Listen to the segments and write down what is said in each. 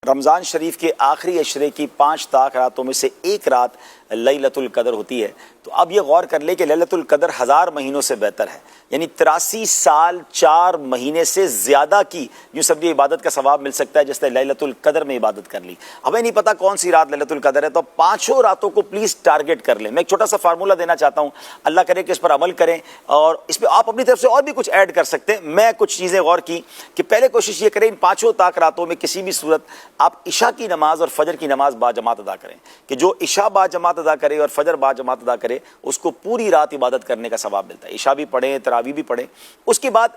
رمضان شریف کے آخری عشرے کی 5 طاق راتوں میں سے ایک رات لیلۃ القدر ہوتی ہے۔ تو اب یہ غور کر لیں کہ لیلۃ القدر 1000 مہینوں سے بہتر ہے، یعنی 83 سال 4 مہینے سے زیادہ کی یوں سمجھے عبادت کا ثواب مل سکتا ہے جس نے لیلۃ القدر میں عبادت کر لی۔ ہمیں نہیں پتا کون سی رات لیلۃ القدر ہے، تو پانچوں راتوں کو پلیز ٹارگٹ کر لیں۔ میں ایک چھوٹا سا فارمولہ دینا چاہتا ہوں، اللہ کرے کہ اس پر عمل کریں، اور اس پہ آپ اپنی طرف سے اور بھی کچھ ایڈ کر سکتے ہیں۔ میں کچھ چیزیں غور کی کہ پہلے کوشش یہ کریں ان 5 طاق راتوں میں کسی بھی صورت آپ عشاء کی نماز اور فجر کی نماز با جماعت ادا کریں، کہ جو عشاء با جماعت ادا کرے اور فجر با جماعت ادا کرے اس کو پوری رات عبادت کرنے کا ثواب ملتا ہے۔ عشاء بھی پڑھیں، تراویح بھی پڑھیں۔ اس کے بعد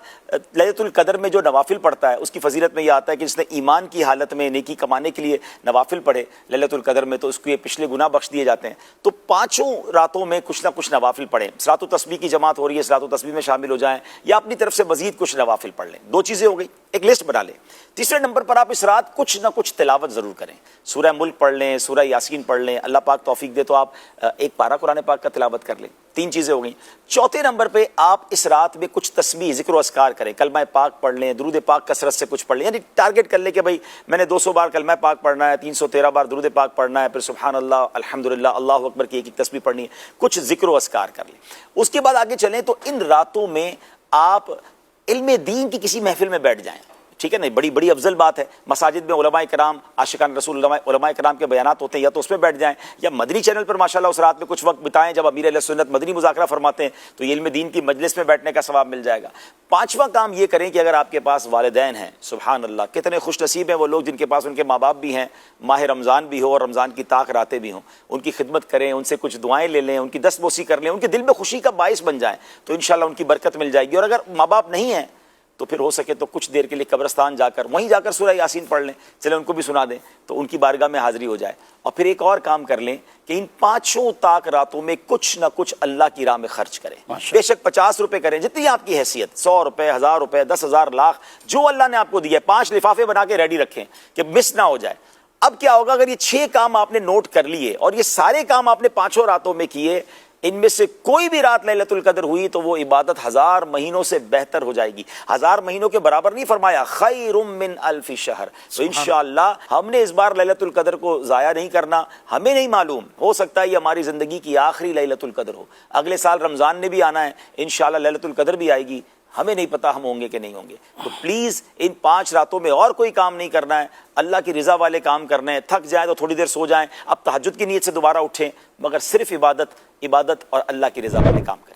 لیلۃ القدر میں جو نوافل پڑھتا ہے اس کی فضیلت میں یہ آتا ہے کہ جس نے ایمان کی حالت میں نیکی کمانے کے لیے نوافل پڑھے لیلۃ القدر میں تو اس کو یہ پچھلے گناہ بخش دیے جاتے ہیں۔ تو 5 راتوں میں کچھ نہ کچھ نوافل پڑھیں۔ صلاۃ التسبیح کی جماعت ہو رہی ہے، صلاۃ التسبیح میں شامل ہو جائیں یا اپنی طرف سے مزید کچھ نوافل پڑھ لیں۔ 2 چیزیں ہو گئی، ایک لسٹ بنا لیں۔ تیسرے نمبر پر آپ اس رات کچھ نہ کچھ تلاوت ضرور کریں، سورہ ملک پڑھ لیں، سورہ یاسین پڑھ لیں، اللہ پاک توفیق دے تو آپ ایک پارہ قرآن پاک کا تلاوت کر لیں۔ 3 چیزیں ہو گئیں۔ چوتھے نمبر پہ آپ اس رات میں کچھ تسبیح ذکر و اذکار کریں، کلمہ پاک پڑھ لیں، درود پاک کثرت سے کچھ پڑھ لیں، یعنی ٹارگٹ کر لیں کہ بھائی میں نے 200 بار کلمہ پاک پڑھنا ہے، 313 بار درود پاک پڑھنا ہے، پھر سبحان اللہ الحمدللہ اللہ اکبر کی ایک تسبیح پڑھنی ہے، کچھ ذکر و اذکار کر لیں۔ اس کے بعد آگے چلیں تو ان راتوں میں آپ علم دین کی کسی محفل میں بیٹھ جائیں، ٹھیک ہے نا، بڑی افضل بات ہے۔ مساجد میں علماء کرام عاشقان رسول علماء کرام کے بیانات ہوتے ہیں، یا تو اس میں بیٹھ جائیں یا مدنی چینل پر ماشاءاللہ اس رات میں کچھ وقت بتائیں جب امیر اہل سنت مدنی مذاکرہ فرماتے ہیں تو یہ علم دین کی مجلس میں بیٹھنے کا ثواب مل جائے گا۔ 5واں کام یہ کریں کہ اگر آپ کے پاس والدین ہیں، سبحان اللہ کتنے خوش نصیب ہیں وہ لوگ جن کے پاس ان کے ماں باپ بھی ہیں، ماہ رمضان بھی ہو اور رمضان کی طاق راتیں بھی ہوں، ان کی خدمت کریں، ان سے کچھ دعائیں لے لیں، ان کی دستبوسی کر لیں، ان کے دل میں خوشی کا باعث بن جائیں تو انشاءاللہ ان کی برکت مل جائے گی۔ اور اگر ماں باپ نہیں ہیں تو پھر ہو سکے تو کچھ دیر کے لیے قبرستان جا کر وہیں جا کر سورہ یاسین پڑھ لیں، چلیں ان کو بھی سنا دیں تو ان کی بارگاہ میں حاضری ہو جائے۔ اور پھر ایک اور کام کر لیں کہ ان 5 طاق راتوں میں کچھ نہ کچھ اللہ کی راہ میں خرچ کریں، بے شک 50 روپے کریں، جتنی آپ کی حیثیت، 100 روپے، 1000 روپے، 10,000، لاکھ، جو اللہ نے آپ کو دیا ہے، 5 لفافے بنا کے ریڈی رکھیں کہ مس نہ ہو جائے۔ اب کیا ہوگا اگر یہ 6 کام آپ نے نوٹ کر لیے اور یہ سارے کام آپ نے 5 راتوں میں کیے، ان میں سے کوئی بھی رات لیلۃ القدر ہوئی تو وہ عبادت 1000 مہینوں سے بہتر ہو جائے گی۔ 1000 مہینوں کے برابر نہیں فرمایا، خیر من الف شہر۔ تو انشاءاللہ ہم نے اس بار لیلۃ القدر کو ضائع نہیں کرنا۔ ہمیں نہیں معلوم، ہو سکتا ہے یہ ہماری زندگی کی آخری لیلۃ القدر ہو، اگلے سال رمضان نے بھی آنا ہے، انشاءاللہ لیلۃ القدر بھی آئے گی، ہمیں نہیں پتا ہم ہوں گے کہ نہیں ہوں گے۔ تو پلیز ان 5 راتوں میں اور کوئی کام نہیں کرنا ہے، اللہ کی رضا والے کام کرنے ہیں۔ تھک جائیں تو تھوڑی دیر سو جائیں، اب تہجد کی نیت سے دوبارہ اٹھیں، مگر صرف عبادت اور اللہ کی رضا والے کام کریں۔